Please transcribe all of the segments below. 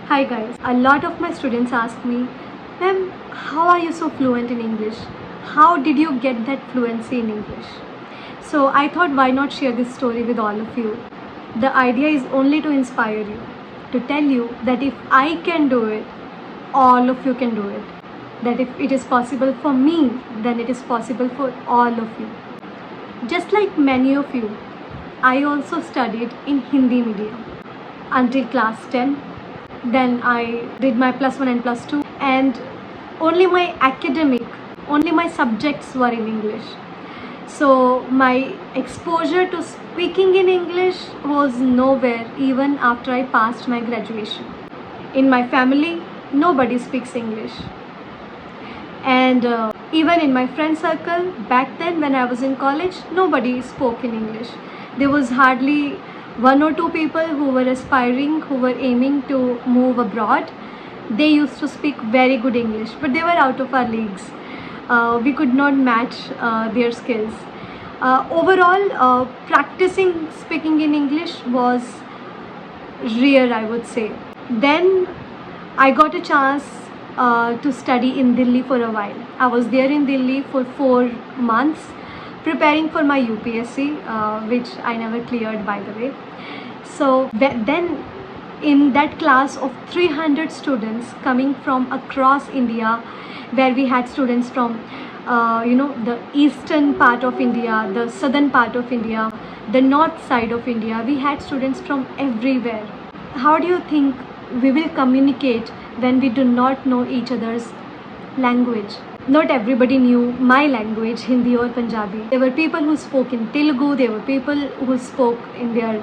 Hi guys, a lot of my students ask me, ma'am, how are you so fluent in English? How did you get that fluency in English? So I thought why not share this story with all of you. The idea is only to inspire you, to tell you that if I can do it, all of you can do it. That if it is possible for me, then it is possible for all of you. Just like many of you, I also studied in Hindi medium until class 10. Then I did my plus 1 and plus 2, and only my subjects were in English. So my exposure to speaking in English was nowhere even after I passed my graduation. In my family, nobody speaks English. And even in my friend circle, back then when I was in college, nobody spoke in English. There was hardly one or two people who were aspiring, who were aiming to move abroad. They used to speak very good English, but they were out of our leagues. We could not match their skills. Overall, practicing speaking in English was rare, I would say. Then I got a chance to study in Delhi for a while. I was there in Delhi for 4 months preparing for my UPSC, which I never cleared, by the way. So then in that class of 300 students coming from across India, where we had students from the eastern part of India, the southern part of India, the north side of India, we had students from everywhere. How do you think we will communicate when we do not know each other's language? Not everybody knew my language, Hindi or Punjabi. There were people who spoke in Telugu, there were people who spoke in their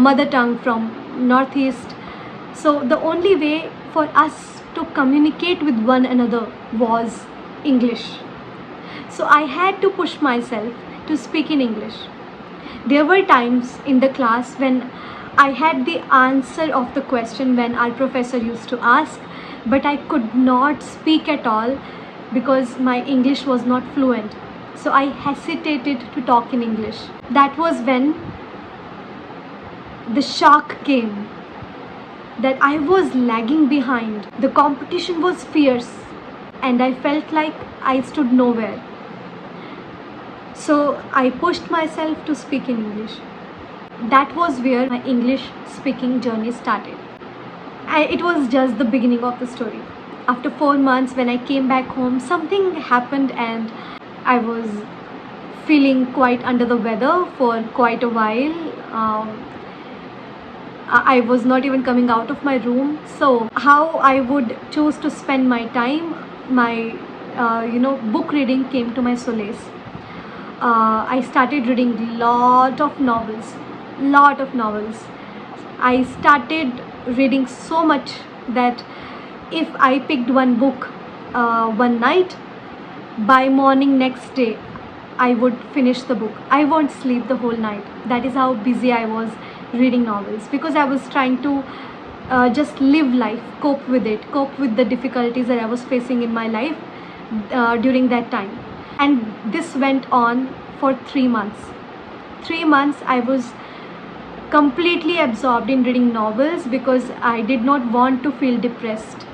mother tongue from northeast. So the only way for us to communicate with one another was English. So I had to push myself to speak in English. There were times in the class when I had the answer of the question when our professor used to ask, but I could not speak at all because my English was not fluent. So I hesitated to talk in English. That was when the shock came that I was lagging behind. The competition was fierce and I felt like I stood nowhere. So I pushed myself to speak in English. That was where my English speaking journey started. It was just the beginning of the story. After 4 months, when I came back home, something happened and I was feeling quite under the weather for quite a while. I was not even coming out of my room. So how I would choose to spend my time, my book reading came to my solace. I started reading lot of novels. I started reading so much that if I picked one book one night, by morning next day I would finish the book. I won't sleep the whole night. That is how busy I was reading novels, because I was trying to just live life, cope with the difficulties that I was facing in my life during that time. And this went on for 3 months. 3 months I was completely absorbed in reading novels because I did not want to feel depressed.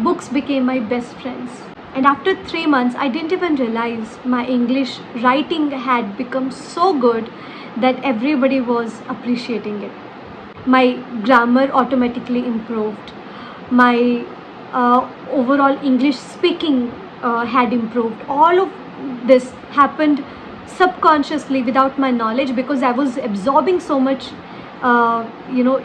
Books became my best friends. And after 3 months, I didn't even realize my English writing had become so good that everybody was appreciating it. My grammar automatically improved. My overall English speaking had improved. All of this happened subconsciously without my knowledge, because I was absorbing so much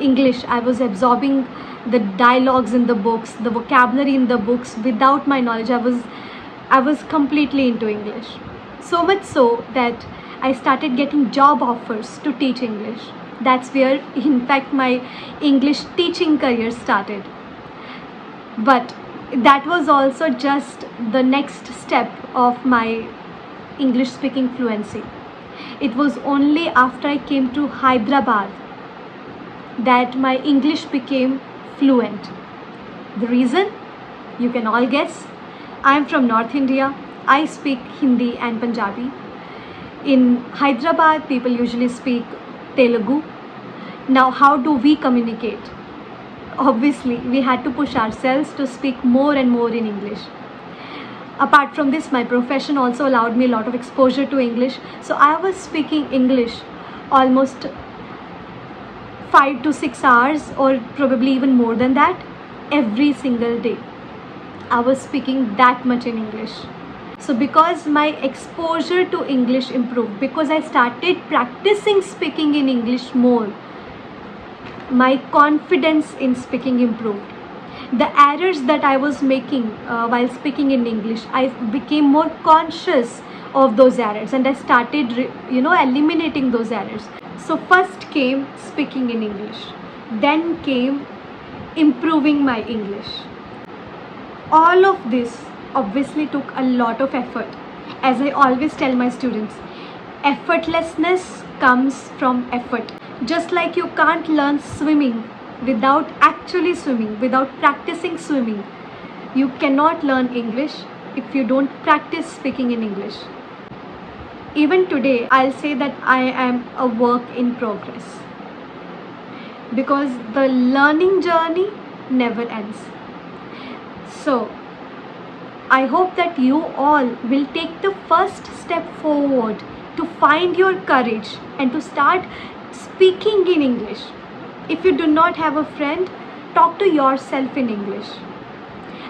English. I was absorbing the dialogues in the books, the vocabulary in the books without my knowledge. I was completely into English. So much so that I started getting job offers to teach English. That's where in fact my English teaching career started. But that was also just the next step of my English speaking fluency. It was only after I came to Hyderabad that my English became fluent. The reason? You can all guess. I am from North India. I speak Hindi and Punjabi. In Hyderabad, people usually speak Telugu. Now, how do we communicate? obviously we had to push ourselves to speak more and more in English. Apart from this, my profession also allowed me a lot of exposure to English. So I was speaking English almost 5 to 6 hours, or probably even more than that, every single day. I was speaking that much in English. So because my exposure to English improved, because I started practicing speaking in English more, my confidence in speaking improved. The errors that I was making while speaking in English, I became more conscious of those errors, and I started eliminating those errors. So first came speaking in English, then came improving my English. All of this obviously took a lot of effort. As I always tell my students, effortlessness comes from effort. Just like you can't learn swimming without actually swimming, without practicing swimming, you cannot learn English if you don't practice speaking in English. Even today, I'll say that I am a work in progress, because the learning journey never ends. So, I hope that you all will take the first step forward to find your courage and to start speaking in English. If you do not have a friend, talk to yourself in English.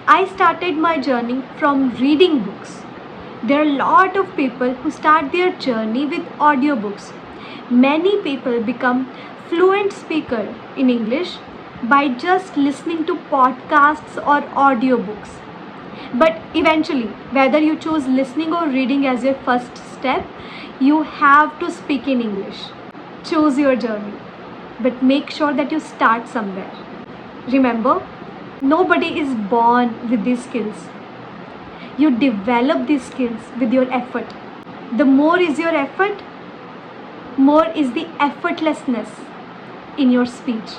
I started my journey from reading books. There are a lot of people who start their journey with audiobooks. Many people become fluent speaker in English by just listening to podcasts or audiobooks. But eventually, whether you choose listening or reading as your first step, you have to speak in English. Choose your journey, but make sure that you start somewhere. Remember, nobody is born with these skills. You develop these skills with your effort. The more is your effort, more is the effortlessness in your speech.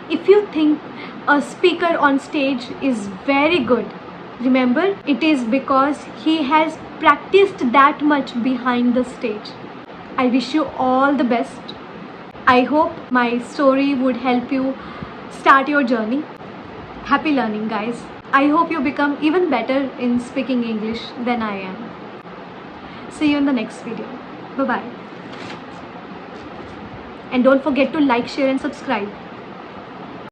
If you think a speaker on stage is very good, remember, it is because he has practiced that much behind the stage. I wish you all the best. I hope my story would help you start your journey. Happy learning, guys. I hope you become even better in speaking English than I am. See you in the next video. Bye-bye. And don't forget to like, share and subscribe.